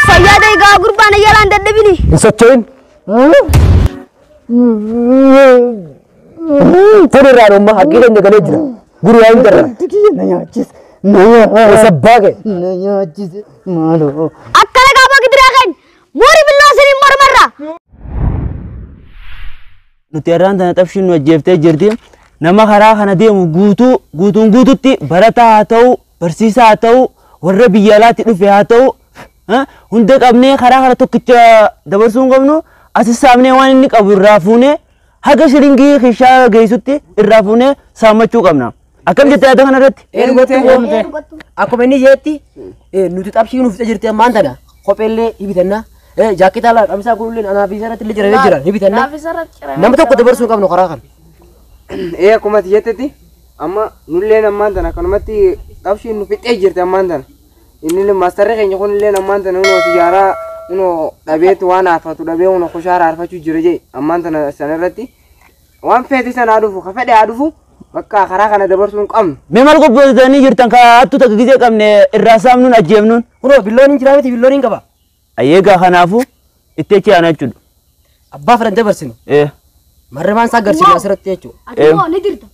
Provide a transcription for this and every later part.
Fayyadaigaa gurbaan ayyalaan dadhabini. Hin socho'in. Fuulduraan ummaa haqqii keenya galee jira. Gurraa hin darra. Na nyaachise. Sabbaa kee. Na nyaachise. Maaloo. Akkana gaafa gidiraa kan muuri billoo siniin mormarra. Nuti irraan tana xabshiin nu ajjeeftee jirti. Nama karaa kana deemu guutuutti barataa haa ta'u, barsiisaa haa ta'u, warra biyya alaatti dhufe haa ta'u, hunda qabnee karaa kana tokkicha dabarsuu hin qabnu. Asis saamnee waan inni qabu irraa fuunee haga shiringii kishaa geessutti irraa fuunee saamachuu qabna. Akkam jettee yaada kana irratti? Akkuma inni jeetti nuti xabshii nuuf jirti ammaan tana kopheellee hibitanna. Jaakkita laa qamisaa gurulleen anaa fi isarratti illee jiran jiran hibitanna. Nama tokko dabarsuu hin qabnu karaa kana. Akkuma jettetti amma nulleen ammaan tana kanumatti xabshii nu fixee jirti ammaan tana. Inni maastarri keenya kun illee ammaan tana nunoo siyaaraa nunoo dhabeetu waan haarfatu dhabee nunoo kushaara haarfachuu jira jee ammaan tana sana irratti waan feeti sana haa dhufu ka fedhe haa dhufu bakka karaa kana dabarsuu hin qabnu. Mee maal qopheessitanii jirtan hattuu takka gisee qabne irraa saamnuun ajjeefnuun? Kunoo billoon hin jiraa miti billoon hin qaba. Ayyeegaa kanaafuu itti echi aana jechuudha. Abbaa fedhan dabarsinu. Marremaan isaa agarsiisu asirratti jechuudha. Ati ni jirta.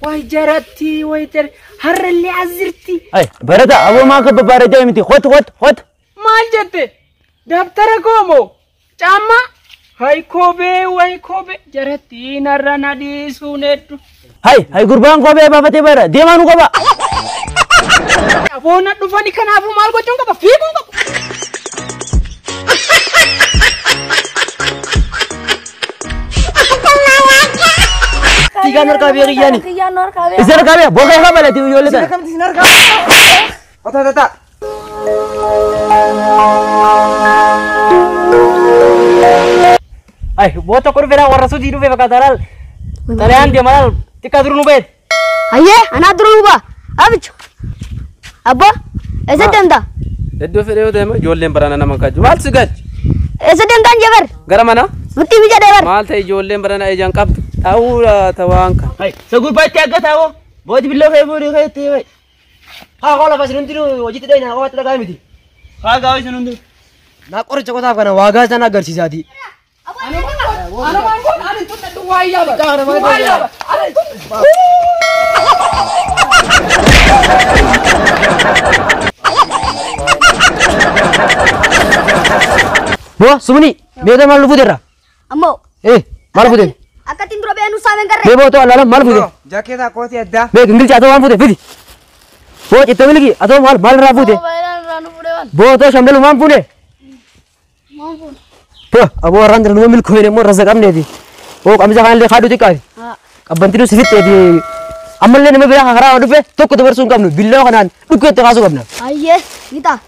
Way jaratti way jar harrellee azirti. Ay barata aboo maa kabba baarajaa miti hot. Maal jette? Dabtara koomo caamma hay koobee jaratti narra nadiisuun hedduu. Hay gurbaan koobee baafatee bara deemaa nu qaba. Aboona dhufani kanaafuu maal gochuun qaba fiiguun qaba. Tiga narka biar iya nih. Isi narka biar, bokai apa lah tiga jual itu? Isi narka. Tata. Ay, buat aku rupanya warna suci itu pakai taral. Talian dia malah tika turun ubed. Aye, anak turun ubah. Abba, ese tenda. Eddo fedhe yoo deema ijoolleen barana nama kaaju maal si gachi ese tendan jabar gara mana nutti bija dabar maal ta'e ijoolleen barana ejaan qabdu ta'uudha tawaanka hay sagur baatti akka tawo booti billoo kee fuudhii kee itti way haa qola fasin hundi hojiitti dhayna haa waatti dhagaa miti haa gaawwa isin hundi naa qoricha qotaaf kana waagaa sana agarsiisaati Bo, sumuni, beda malu putera. Ammo. Malu puter. Akatin duro be anu samen karre. Bebo to alalam malu puter. Jaket aku ti ada. Be gingil chato wan puter, pidi. Bo chitto milgi, ato mal ra puter. Bo to shamdal man pune. Mampun. Bo, abo ran dal no mil ko ne mo razak amne di. Bo kamisa kan le khadu tikai. Ha. Kabantinu sifit di. Amal ne me be khara odu be to ko to bersung kamnu billo kanan. Dukke to kasu kamna. Ayye, kita.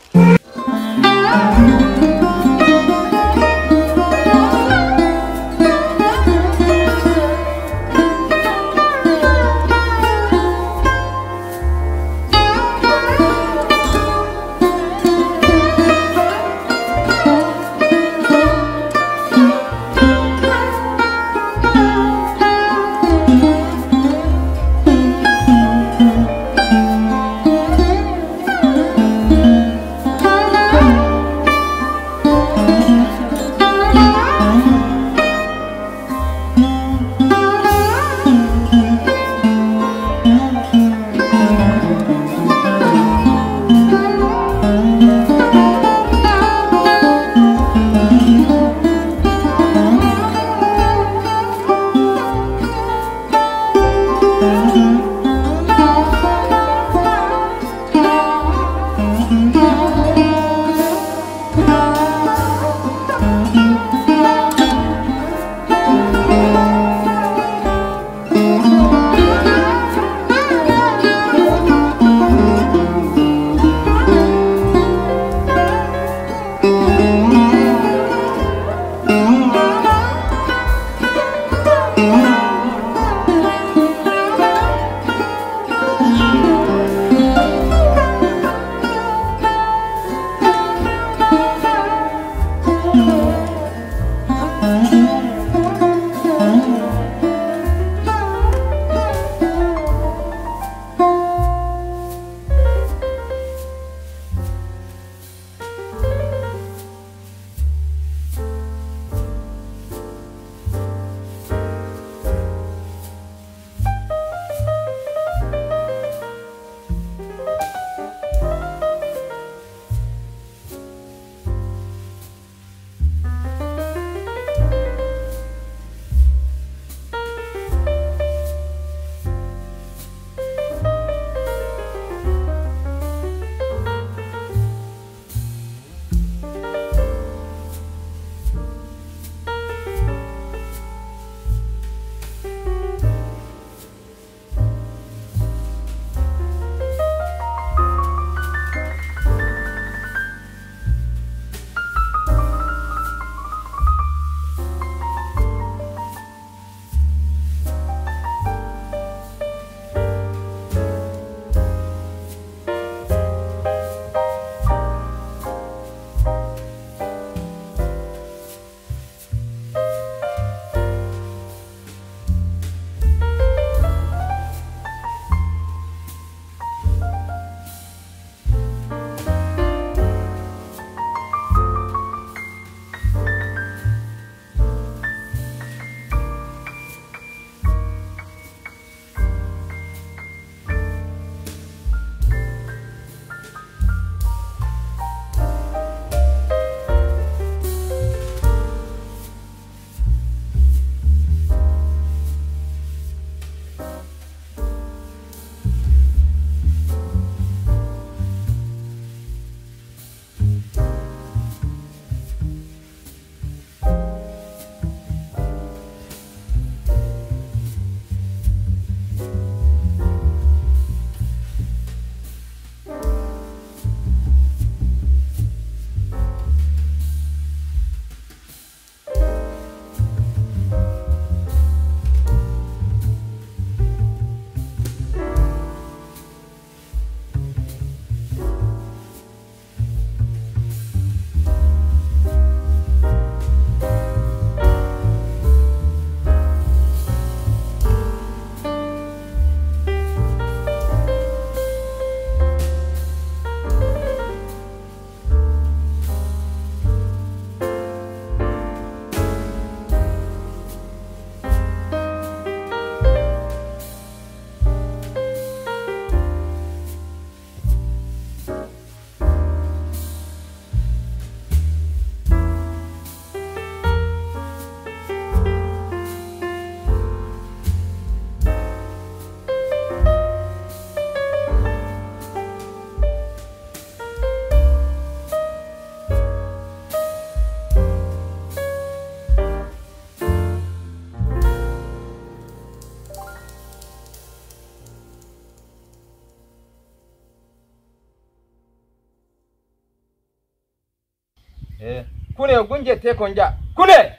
Kune gunje te konja. Kune.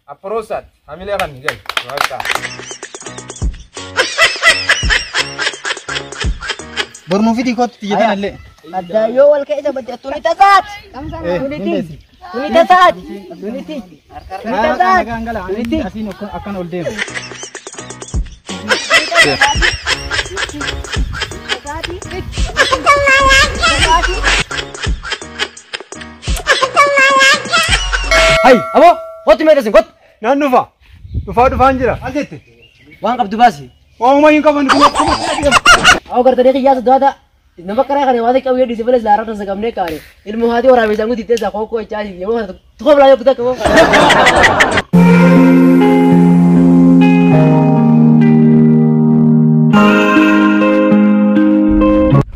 Aprosat. Hamile kan gel. Waka. Bornu fiti kot tijetan alle. Ada yo wal kayak jabat tunita saat. Tuniti. Tunita saat. Tuniti. Tunita saat. Tuniti. Asin akan oldem. Hai, abo, kot meja sing kot. Nan nufa. Nufa anjira. Alete. Wang kap dubasi. Wa ma yin kaban kuma. Aku kerja di kias dua nama kerja kan yang ada kau di sebelah larat dan segamne kare. Ilmu hati orang bisa ngut itu zakau kau cari. Ya mau tu kau belajar kita kau.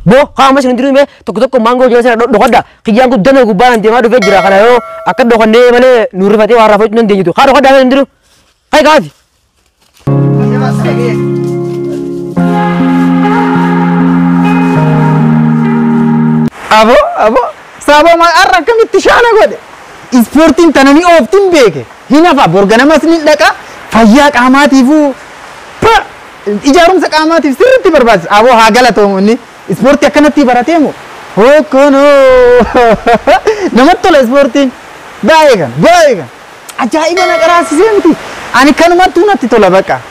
Bo, kau masih ngendiri me, tok mango jangan saya dokoda. Kijang ku dana ku bahan tiap ada vejra karena yo akan dokone mana nurifati warafat nanti itu. Kau dokoda ngendiri. Hai kau. Abo, sabo ma arra kamitti shana gode. Sportiin tanani oftin beke. Hinafa borgana masni dhaka fayyaa qaamaatiifu ijaarumsa qaamaatiif sirriitti barbaachisa. Abo haa galatoomonni ispoortii akkanatti barateemu. Hookono namatti tola ispoortiin baay'ee kan ajaa'iba na qaraasisee miti. Ani kanumattuu natti tola baqa.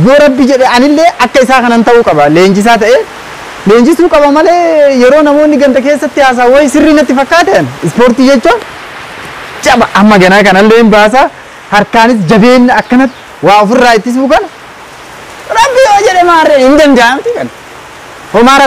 Yoo rabbi jedhe anillee akka isaa kanan ta'uu qaba. Leenjisaa ta'ee leenjisuu qaba malee yeroo namoonni ganda keessatti haasaa wayi sirrii natti fakkaatan ispoortii jechuun caba amma ganaa kanallee baasa harkaanis jabeenya akkanatti waa ofirraa ittisuu kana rabbi yoo jedhe maarree hin danda'amti kan homaara